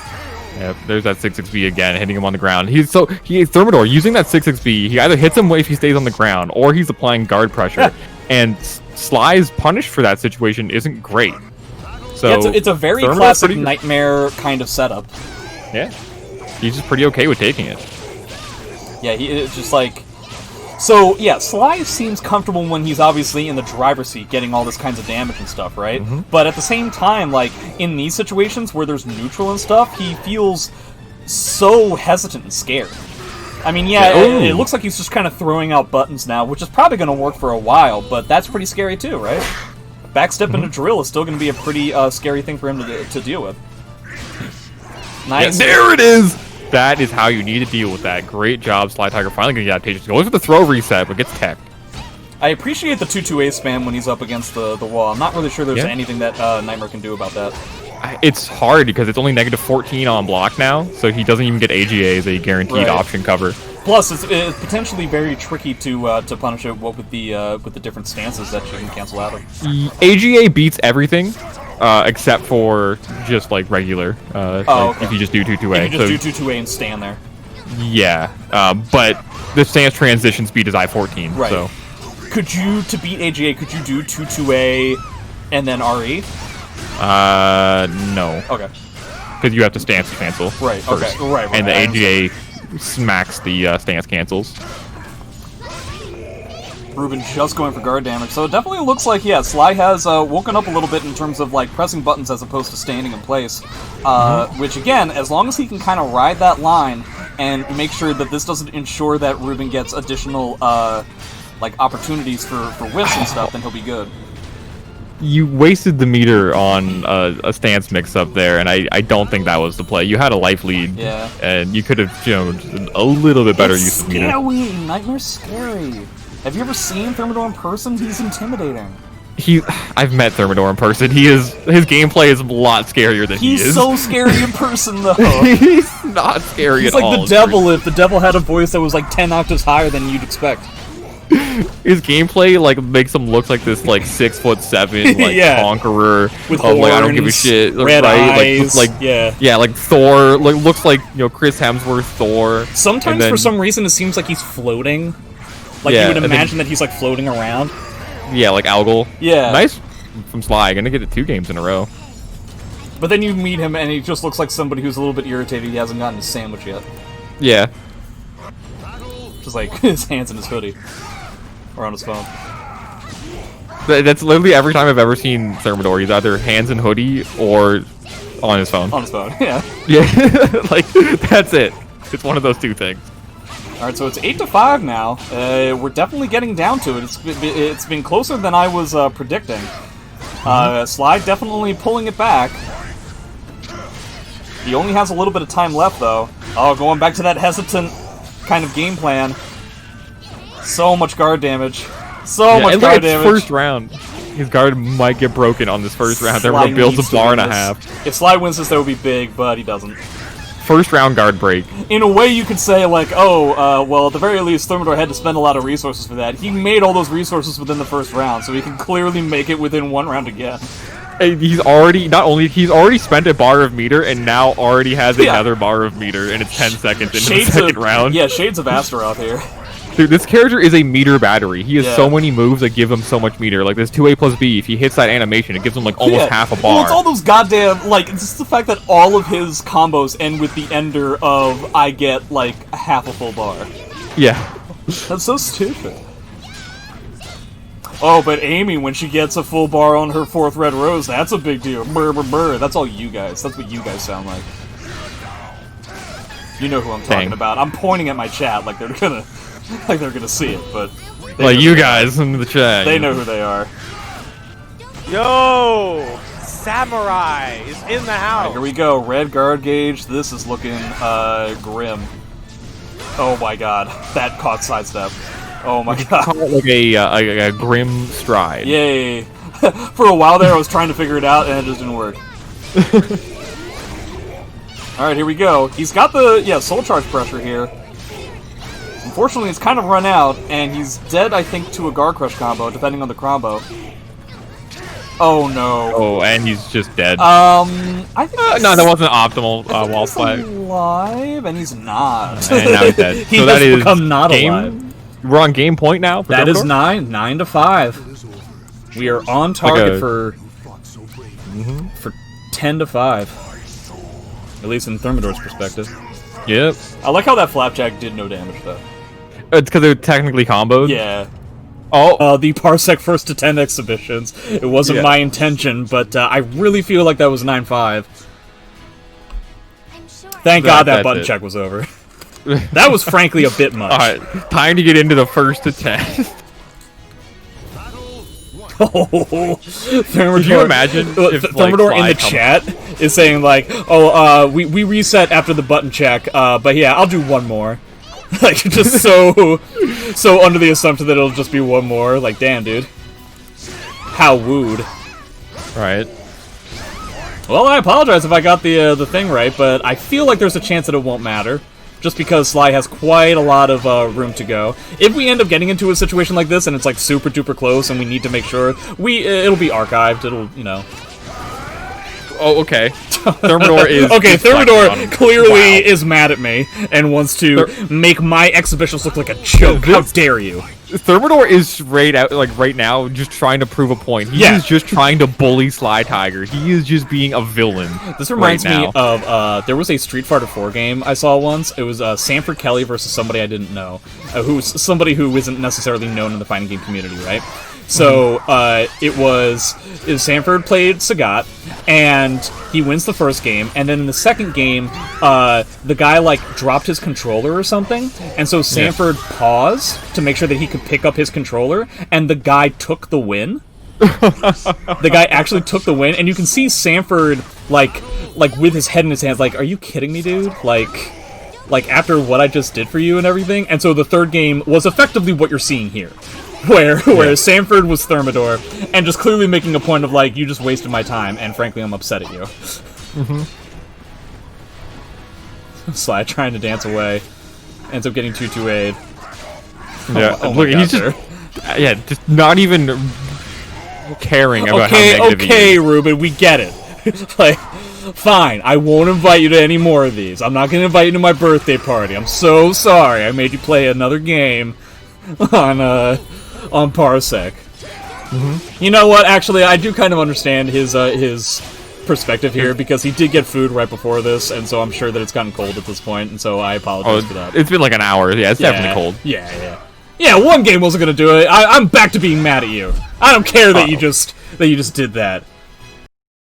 Yeah, there's that 6-6B again, hitting him on the ground. Thermidor, using that 6-6B, he either hits him if he stays on the ground, or he's applying guard pressure. And Sly's punish for that situation isn't great. So yeah, it's a very classic Nightmare kind of setup. Yeah. He's just pretty okay with taking it. Yeah, it's just like... So, yeah, Sly seems comfortable when he's obviously in the driver's seat getting all this kinds of damage and stuff, right? But at the same time, like, in these situations where there's neutral and stuff, he feels so hesitant and scared. I mean, yeah, it looks like he's just kind of throwing out buttons now, which is probably going to work for a while, but that's pretty scary too, right? Backstep into drill is still going to be a pretty scary thing for him to deal with. Nice. Yeah, there it is! That is how you need to deal with that. Great job, Slytiger. Finally getting adaptations. Going for the throw reset, but gets teched. I appreciate the 2-2-A spam when he's up against the wall. I'm not really sure there's anything that Nightmare can do about that. It's hard because it's only -14 on block now, so he doesn't even get AGA as a guaranteed option cover. Plus, it's potentially very tricky to punish it with the different stances that you can cancel out of. AGA beats everything. Except for just like regular, if you just do 2-2-A. If you just do 2-2-A and stand there. Yeah, but the stance transition speed is I-14. Right. So. Could you, to beat AGA, could you do 2-2-A and then RE? No. Okay. Because you have to stance cancel. Right. First. Okay. Right. And the AGA smacks the stance cancels. Ruben just going for guard damage, so it definitely looks like, yeah, Sly has woken up a little bit in terms of, like, pressing buttons as opposed to standing in place, which, again, as long as he can kind of ride that line and make sure that this doesn't ensure that Ruben gets additional, like, opportunities for whiffs and stuff, then he'll be good. You wasted the meter on a stance mix-up there, and I don't think that was the play. You had a life lead, and you could have shown a little bit better use of meter. Scary! Nightmare's scary! Have you ever seen Thermidor in person? He's intimidating. I've met Thermidor in person. His gameplay is a lot scarier than he is. He's so scary in person, though. He's not scary at all. He's like the devil if the devil had a voice that was like 10 octaves higher than you'd expect. His gameplay like makes him look like this like 6'7" like Yeah. conqueror With of like I don't horns, give a shit, red right? eyes, Like yeah. like Thor. Like looks like Chris Hemsworth Thor. Sometimes And then- for some reason it seems like he's floating. Like Yeah, you would and then- imagine that he's like floating around. Yeah, like Algol. Yeah. Nice from Sly. Gonna get it 2 games in a row. But then you meet him and he just looks like somebody who's a little bit irritated he hasn't gotten his sandwich yet. Yeah. Just like his hands in his hoodie. Or on his phone. That's literally every time I've ever seen Thermidor. He's either hands in hoodie or on his phone. On his phone, yeah. Yeah, like that's it. It's one of those 2 things. Alright, so it's 8-5 now. We're definitely getting down to it. It's been closer than I was predicting. Sly definitely pulling it back. He only has a little bit of time left, though. Oh, going back to that hesitant kind of game plan. So much guard damage. So much guard damage. First round. His guard might get broken on this first round. Sly Thermidor builds needs a to bar win and a this. half. If Sly wins this, that would be big, but he doesn't. First round guard break. In a way, you could say, like, oh, well, at the very least, Thermidor had to spend a lot of resources for that. He made all those resources within the first round, so he can clearly make it within 1 round again. And he's already spent a bar of meter and now already has another bar of meter, and it's 10 seconds into the second round. Yeah, shades of Astaroth here. Dude, this character is a meter battery. He has Yeah. so many moves that give him so much meter. Like this 2A plus B, if he hits that animation, it gives him like almost half a bar. Well, it's all those goddamn, like, it's just the fact that all of his combos end with the ender of, I get, like, half a full bar. Yeah. That's so stupid. Oh, but Amy, when she gets a full bar on her 4th red rose, that's a big deal. Brr, brr, brr. That's all you guys. That's what you guys sound like. You know who I'm talking about. I'm pointing at my chat like they're gonna see it, but... Like you guys in the chat. They know who they are. Yo! Samurai is in the house! Right, here we go. Red guard gauge. This is looking, grim. Oh my god. That caught sidestep. Oh my god. Call it like a grim stride. Yay. For a while there, I was trying to figure it out, and it just didn't work. Alright, here we go. He's got the, soul charge pressure here. Unfortunately, it's kind of run out, and he's dead, I think, to a guard crush combo, depending on the combo. Oh no. Oh, and he's just dead. I think no, that wasn't optimal wall he's flag. alive, and he's not. And now he's dead. He so has that is become not game, alive. We're on game point now. For That is Thermidor? 9-5. We are on target for 10-5. At least in Thermidor's perspective. Yep. I like how that flapjack did no damage though. It's because they're technically comboed. Yeah. Oh. The Parsec 1st to 10 exhibitions. It wasn't my intention, but I really feel like that was 9-5. Thank God that button check was over. That was frankly a bit much. Alright, time to get into the first to 10. Thermidor, Could you imagine if Thermidor like, in the chat is saying like, "Oh, we reset after the button check, but yeah, I'll do one more." Like just so under the assumption that it'll just be one more. Like, damn, dude, how wooed. Right. Well, I apologize if I got the thing right, but I feel like there's a chance that it won't matter. Just because Sly has quite a lot of room to go. If we end up getting into a situation like this and it's like super duper close and we need to make sure, it'll be archived, it'll, you know. Oh, okay. Thermidor is... Okay, Thermidor clearly is mad at me and wants to make my exhibitions look like a joke. How dare you? Thermidor is straight out, like, right now, just trying to prove a point. He is just trying to bully Slytiger. He is just being a villain. This reminds me of, there was a Street Fighter 4 game I saw once. It was Sanford Kelly versus somebody I didn't know. Somebody who isn't necessarily known in the fighting game community, right? So, it was Sanford played Sagat, and he wins the first game, and then in the second game, the guy, like, dropped his controller or something, and so Sanford paused to make sure that he could pick up his controller, and the guy took the win. The guy actually took the win, and you can see Sanford, like with his head in his hands, like, are you kidding me, dude? Like, after what I just did for you and everything? And so the third game was effectively what you're seeing here. where Sanford was Thermidor, and just clearly making a point of like, you just wasted my time, and frankly, I'm upset at you. Sly trying to dance away, ends up getting 2-2-8. Yeah, oh look, my he's God, just just not even caring about how negative he okay, is. Ruben, we get it. Like, fine, I won't invite you to any more of these. I'm not gonna invite you to my birthday party. I'm so sorry. I made you play another game on Parsec. You know what? Actually, I do kind of understand his perspective here, because he did get food right before this, and so I'm sure that it's gotten cold at this point, and so I apologize for that. It's been like an hour. Yeah, it's definitely cold. Yeah, one game wasn't gonna do it. I'm back to being mad at you. I don't care that you just did that.